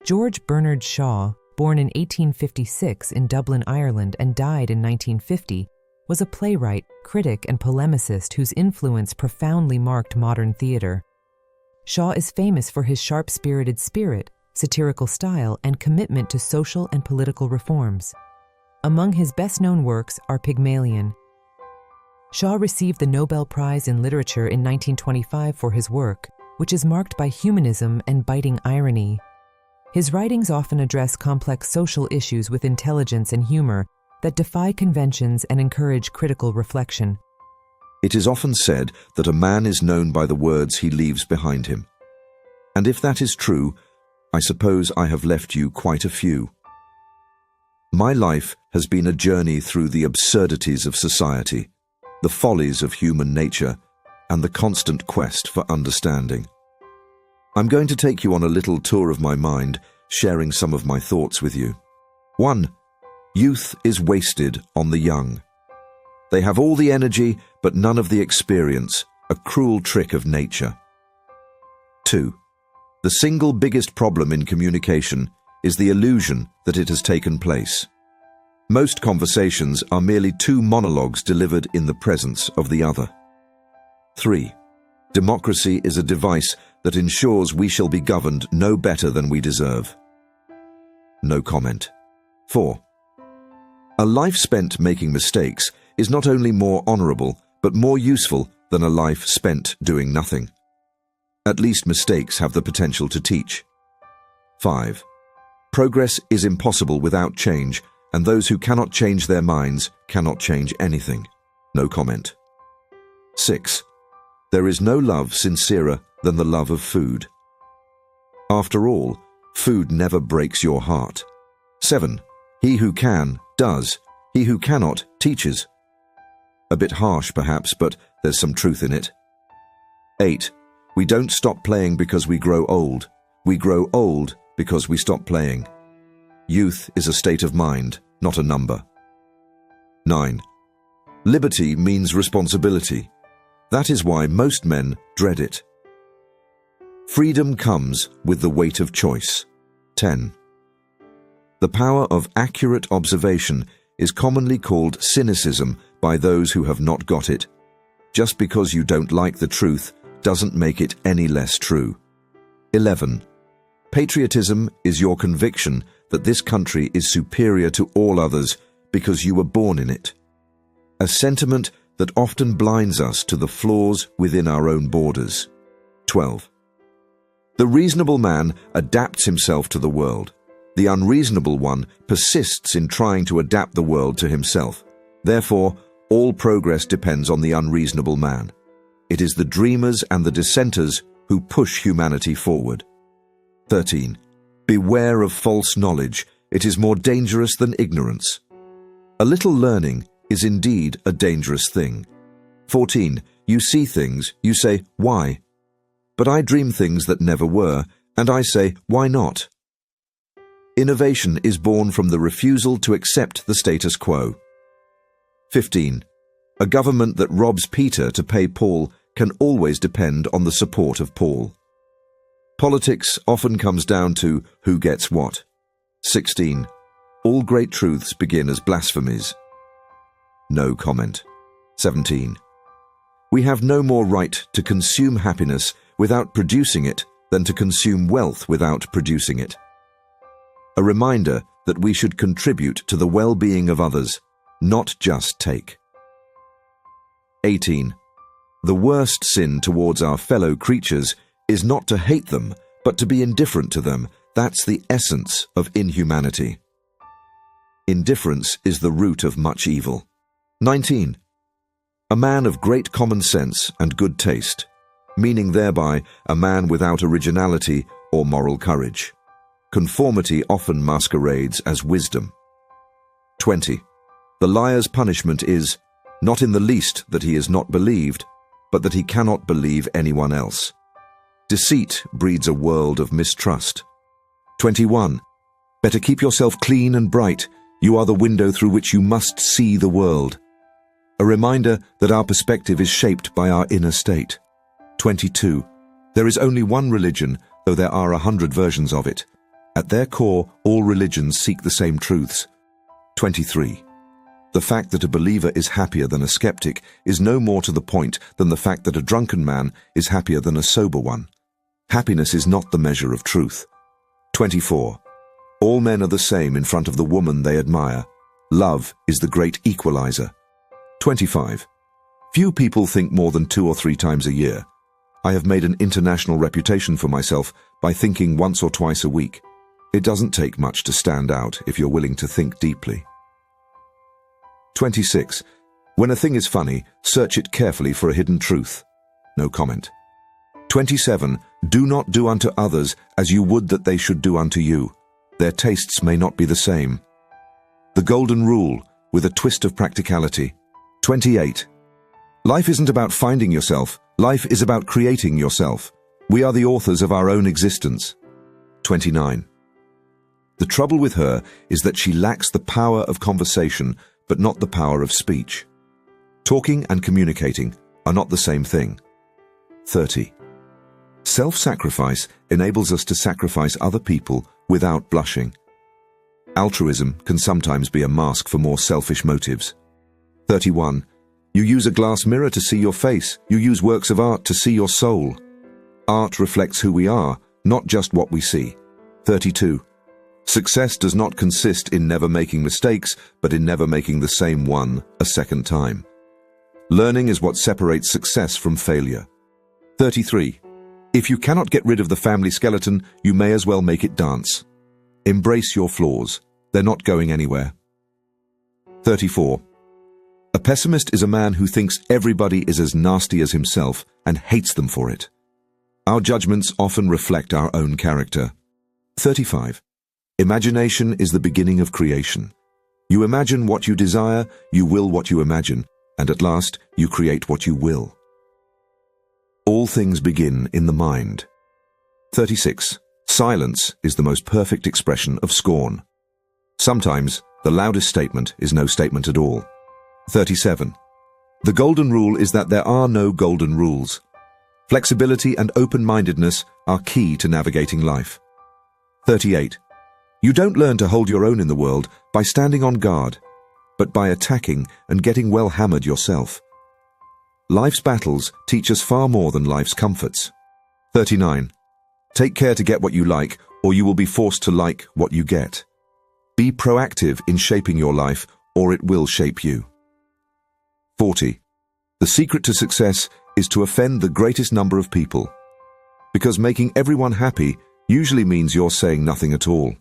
George Bernard Shaw, born in 1856 in Dublin, Ireland, and died in 1950, was a playwright, critic, and polemicist whose influence profoundly marked modern theatre. Shaw is famous for his sharp-spirited spirit, satirical style, and commitment to social and political reforms. Among his best-known works are Pygmalion. Shaw received the Nobel Prize in Literature in 1925 for his work, which is marked by humanism and biting irony. His writings often address complex social issues with intelligence and humor that defy conventions and encourage critical reflection. It is often said that a man is known by the words he leaves behind him. And if that is true, I suppose I have left you quite a few. My life has been a journey through the absurdities of society, the follies of human nature, and the constant quest for understanding. I'm going to take you on a little tour of my mind, sharing some of my thoughts with you. 1. Youth is wasted on the young. They have all the energy, but none of the experience, a cruel trick of nature. 2. The single biggest problem in communication is the illusion that it has taken place. Most conversations are merely two monologues delivered in the presence of the other. 3. Democracy is a device that ensures we shall be governed no better than we deserve. No comment. 4. A life spent making mistakes is not only more honourable, but more useful than a life spent doing nothing. At least mistakes have the potential to teach. 5. Progress is impossible without change, and those who cannot change their minds cannot change anything. No comment. 6. There is no love sincerer than the love of food. After all, food never breaks your heart. 7. He who can, does. He who cannot, teaches. A bit harsh, perhaps, but there's some truth in it. 8. We don't stop playing because we grow old. We grow old because we stop playing. Youth is a state of mind, not a number. 9. Liberty means responsibility. That is why most men dread it. Freedom comes with the weight of choice. 10. The power of accurate observation is commonly called cynicism by those who have not got it. Just because you don't like the truth doesn't make it any less true. 11. Patriotism is your conviction that this country is superior to all others because you were born in it. A sentiment that often blinds us to the flaws within our own borders. 12. The reasonable man adapts himself to the world. The unreasonable one persists in trying to adapt the world to himself. Therefore, all progress depends on the unreasonable man. It is the dreamers and the dissenters who push humanity forward. 13. Beware of false knowledge. It is more dangerous than ignorance. A little learning is indeed a dangerous thing. 14. You see things, you say, why? But I dream things that never were, and I say, why not? Innovation is born from the refusal to accept the status quo. 15. A government that robs Peter to pay Paul can always depend on the support of Paul. Politics often comes down to who gets what. 16. All great truths begin as blasphemies. No comment. 17. We have no more right to consume happiness without producing it than to consume wealth without producing it. A reminder that we should contribute to the well-being of others, not just take. 18. The worst sin towards our fellow creatures is not to hate them, but to be indifferent to them. That's the essence of inhumanity. Indifference is the root of much evil. 19. A man of great common sense and good taste, meaning thereby a man without originality or moral courage. Conformity often masquerades as wisdom. 20. The liar's punishment is, not in the least that he is not believed, but that he cannot believe anyone else. Deceit breeds a world of mistrust. 21. Better keep yourself clean and bright. You are the window through which you must see the world. A reminder that our perspective is shaped by our inner state. 22. There is only one religion, though there are 100 versions of it, At their core, all religions seek the same truths. 23. The fact that a believer is happier than a skeptic is no more to the point than the fact that a drunken man is happier than a sober one. Happiness is not the measure of truth. 24. All men are the same in front of the woman they admire. Love is the great equalizer. 25. Few people think more than 2 or 3 times a year. I have made an international reputation for myself by thinking once or twice a week. It doesn't take much to stand out if you're willing to think deeply. 26. When a thing is funny, search it carefully for a hidden truth. No comment. 27. Do not do unto others as you would that they should do unto you. Their tastes may not be the same. The golden rule, with a twist of practicality. 28. Life isn't about finding yourself. Life is about creating yourself. We are the authors of our own existence. 29. The trouble with her is that she lacks the power of conversation, but not the power of speech. Talking and communicating are not the same thing. 30. Self-sacrifice enables us to sacrifice other people without blushing. Altruism can sometimes be a mask for more selfish motives. 31. You use a glass mirror to see your face. You use works of art to see your soul. Art reflects who we are, not just what we see. 32. Success does not consist in never making mistakes, but in never making the same one a second time. Learning is what separates success from failure. 33. If you cannot get rid of the family skeleton, you may as well make it dance. Embrace your flaws. They're not going anywhere. 34. A pessimist is a man who thinks everybody is as nasty as himself and hates them for it. Our judgments often reflect our own character. 35. Imagination is the beginning of creation. You imagine what you desire, you will what you imagine, and at last you create what you will. All things begin in the mind. 36. Silence is the most perfect expression of scorn. Sometimes the loudest statement is no statement at all. 37. The golden rule is that there are no golden rules. Flexibility and open-mindedness are key to navigating life. 38. You don't learn to hold your own in the world by standing on guard, but by attacking and getting well hammered yourself. Life's battles teach us far more than life's comforts. 39. Take care to get what you like, or you will be forced to like what you get. Be proactive in shaping your life, or it will shape you. 40. The secret to success is to offend the greatest number of people, because making everyone happy usually means you're saying nothing at all.